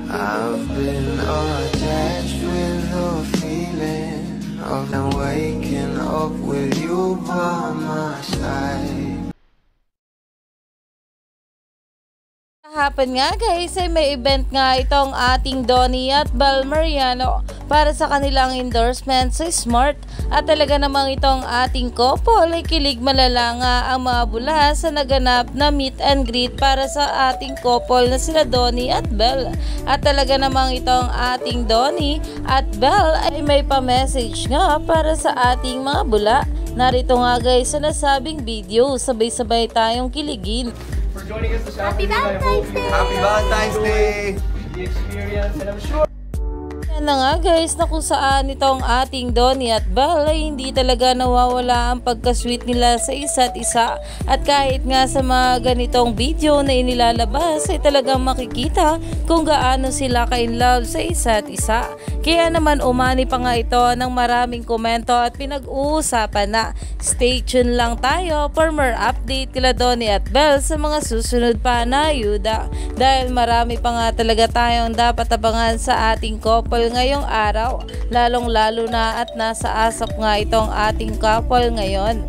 I've been attached with the feeling of waking up with you by my side. Kahapon nga guys ay may event nga itong ating Donnie at Bel Mariano para sa kanilang endorsement sa Smart, at talaga namang itong ating couple ay kilig malala nga ang mga bula sa naganap na meet and greet para sa ating couple na sila Donnie at Bel. At talaga namang itong ating Donnie at Bel ay may pa-message nga para sa ating mga bula. Narito nga guys sa nasabing video, sabay-sabay tayong kiligin. For joining us this Happy afternoon. Valentine's Day! Happy Valentine's Day! The experience, and I'm sure Yan na nga guys, na kung saan itong ating Donnie at Bel ay hindi talaga nawawala ang pagka-sweet nila sa isa't isa, at kahit nga sa mga ganitong video na inilalabas ay talagang makikita kung gaano sila ka-in love sa isa't isa. Kaya naman umani pa nga ito ng maraming komento at pinag-uusapan na. Stay tuned lang tayo for more update kila Donnie at Bel sa mga susunod pa na ayuda, dahil marami pa nga talaga tayong dapat abangan sa ating couple ngayong araw, lalong lalo na at nasa asap nga itong ating couple ngayon.